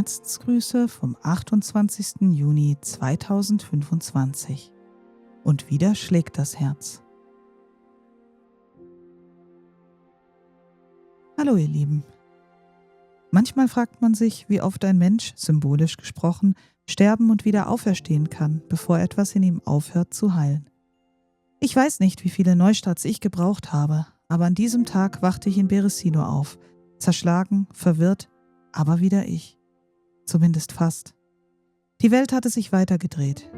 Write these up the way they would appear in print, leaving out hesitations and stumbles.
Herzensgrüße vom 28. Juni 2025. Und wieder schlägt das Herz. Hallo ihr Lieben. Manchmal fragt man sich, wie oft ein Mensch, symbolisch gesprochen, sterben und wieder auferstehen kann, bevor etwas in ihm aufhört zu heilen. Ich weiß nicht, wie viele Neustarts ich gebraucht habe, aber an diesem Tag wachte ich in Beresino auf, zerschlagen, verwirrt, aber wieder ich. Zumindest fast. Die Welt hatte sich weitergedreht.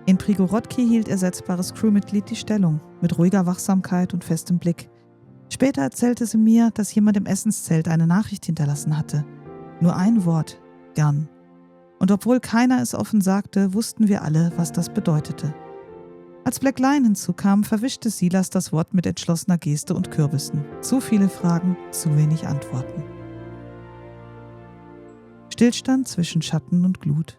In Prigorodki hielt ersetzbares Crewmitglied die Stellung, mit ruhiger Wachsamkeit und festem Blick. Später erzählte sie mir, dass jemand im Essenszelt eine Nachricht hinterlassen hatte. Nur ein Wort, gern. Und obwohl keiner es offen sagte, wussten wir alle, was das bedeutete. Als Black Lion hinzukam, verwischte Silas das Wort mit entschlossener Geste und Kürbissen. Zu viele Fragen, zu wenig Antworten. Stillstand zwischen Schatten und Glut.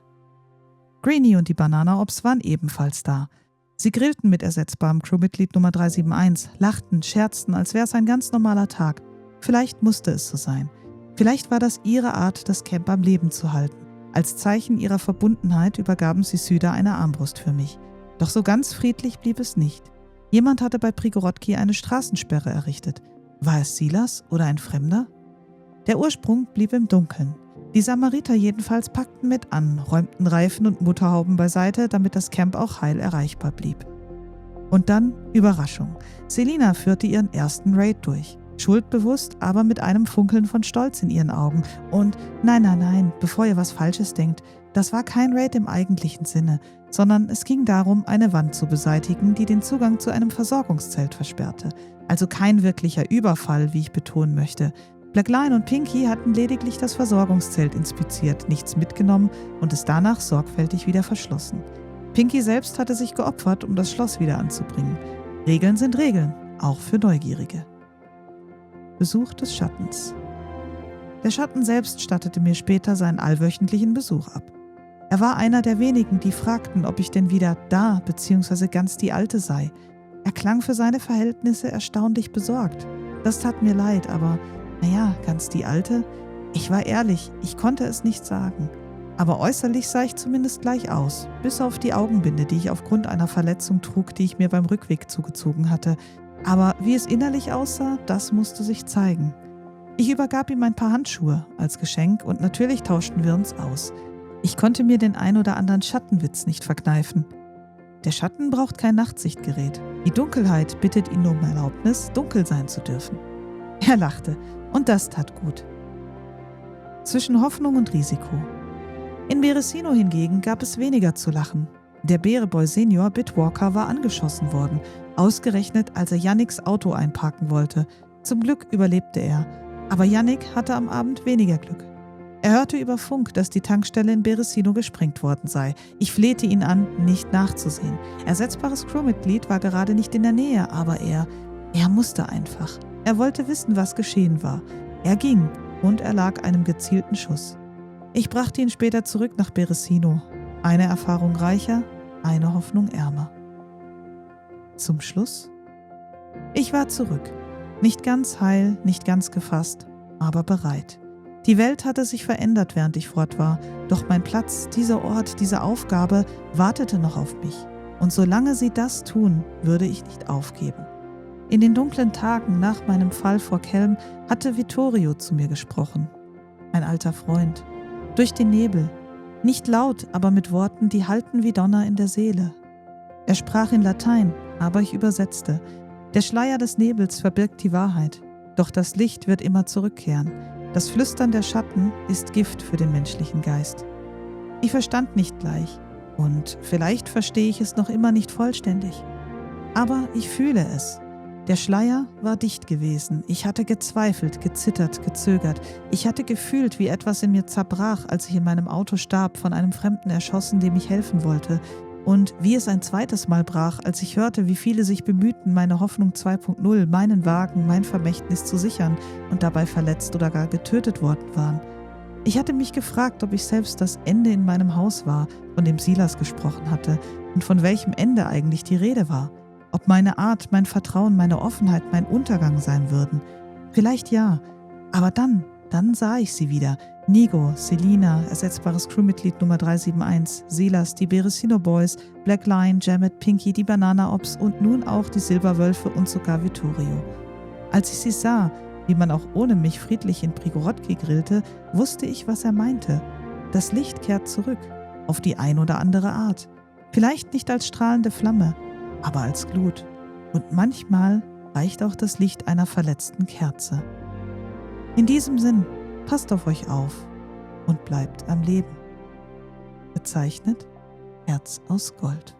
Greenie und die Banana-Ops waren ebenfalls da. Sie grillten mit ersetzbarem Crewmitglied Nummer 371, lachten, scherzten, als wäre es ein ganz normaler Tag. Vielleicht musste es so sein. Vielleicht war das ihre Art, das Camp am Leben zu halten. Als Zeichen ihrer Verbundenheit übergaben sie Süda eine Armbrust für mich. Doch so ganz friedlich blieb es nicht. Jemand hatte bei Prigorodki eine Straßensperre errichtet. War es Silas oder ein Fremder? Der Ursprung blieb im Dunkeln. Die Samariter jedenfalls packten mit an, räumten Reifen und Motorhauben beiseite, damit das Camp auch heil erreichbar blieb. Und dann Überraschung. Selina führte ihren ersten Raid durch. Schuldbewusst, aber mit einem Funkeln von Stolz in ihren Augen. Und nein, bevor ihr was Falsches denkt, das war kein Raid im eigentlichen Sinne, sondern es ging darum, eine Wand zu beseitigen, die den Zugang zu einem Versorgungszelt versperrte. Also kein wirklicher Überfall, wie ich betonen möchte. Black Lion und Pinky hatten lediglich das Versorgungszelt inspiziert, nichts mitgenommen und es danach sorgfältig wieder verschlossen. Pinky selbst hatte sich geopfert, um das Schloss wieder anzubringen. Regeln sind Regeln, auch für Neugierige. Besuch des Schattens. Der Schatten selbst stattete mir später seinen allwöchentlichen Besuch ab. Er war einer der wenigen, die fragten, ob ich denn wieder da bzw. ganz die Alte sei. Er klang für seine Verhältnisse erstaunlich besorgt. Das tat mir leid, aber naja, ganz die Alte? Ich war ehrlich, ich konnte es nicht sagen. Aber äußerlich sah ich zumindest gleich aus, bis auf die Augenbinde, die ich aufgrund einer Verletzung trug, die ich mir beim Rückweg zugezogen hatte. Aber wie es innerlich aussah, das musste sich zeigen. Ich übergab ihm ein paar Handschuhe als Geschenk und natürlich tauschten wir uns aus. Ich konnte mir den ein oder anderen Schattenwitz nicht verkneifen. Der Schatten braucht kein Nachtsichtgerät. Die Dunkelheit bittet ihn um Erlaubnis, dunkel sein zu dürfen. Er lachte. Und das tat gut. Zwischen Hoffnung und Risiko. In Beresino hingegen gab es weniger zu lachen. Der Beareboy Senior Bitwalker war angeschossen worden, ausgerechnet als er Yannicks Auto einparken wollte. Zum Glück überlebte er, aber Yannick hatte am Abend weniger Glück. Er hörte über Funk, dass die Tankstelle in Beresino gesprengt worden sei. Ich flehte ihn an, nicht nachzusehen. Ersetzbares Crewmitglied war gerade nicht in der Nähe, aber er musste einfach. Er wollte wissen, was geschehen war. Er ging und erlag einem gezielten Schuss. Ich brachte ihn später zurück nach Beresino. Eine Erfahrung reicher, eine Hoffnung ärmer. Zum Schluss? Ich war zurück. Nicht ganz heil, nicht ganz gefasst, aber bereit. Die Welt hatte sich verändert, während ich fort war. Doch mein Platz, dieser Ort, diese Aufgabe wartete noch auf mich. Und solange sie das tun, würde ich nicht aufgeben. In den dunklen Tagen nach meinem Fall vor Kelm hatte Vittorio zu mir gesprochen. Ein alter Freund. Durch den Nebel. Nicht laut, aber mit Worten, die halten wie Donner in der Seele. Er sprach in Latein, aber ich übersetzte. Der Schleier des Nebels verbirgt die Wahrheit. Doch das Licht wird immer zurückkehren. Das Flüstern der Schatten ist Gift für den menschlichen Geist. Ich verstand nicht gleich. Und vielleicht verstehe ich es noch immer nicht vollständig. Aber ich fühle es. Der Schleier war dicht gewesen. Ich hatte gezweifelt, gezittert, gezögert. Ich hatte gefühlt, wie etwas in mir zerbrach, als ich in meinem Auto starb, von einem Fremden erschossen, dem ich helfen wollte. Und wie es ein zweites Mal brach, als ich hörte, wie viele sich bemühten, meine Hoffnung 2.0, meinen Wagen, mein Vermächtnis zu sichern und dabei verletzt oder gar getötet worden waren. Ich hatte mich gefragt, ob ich selbst das Ende in meinem Haus war, von dem Silas gesprochen hatte, und von welchem Ende eigentlich die Rede war. Ob meine Art, mein Vertrauen, meine Offenheit mein Untergang sein würden. Vielleicht ja, aber dann, Dann sah ich sie wieder. Nigo, Selina, ersetzbares Crewmitglied Nummer 371, Silas, die Beresino Boys, Black Lion, Jamet, Pinky, die Banana Ops und nun auch die Silberwölfe und sogar Vittorio. Als ich sie sah, wie man auch ohne mich friedlich in Prigorодki grillte, wusste ich, was er meinte. Das Licht kehrt zurück, auf die ein oder andere Art. Vielleicht nicht als strahlende Flamme, aber als Glut. Und manchmal reicht auch das Licht einer verletzten Kerze. In diesem Sinn, passt auf euch auf und bleibt am Leben. Bezeichnet Herz aus Gold.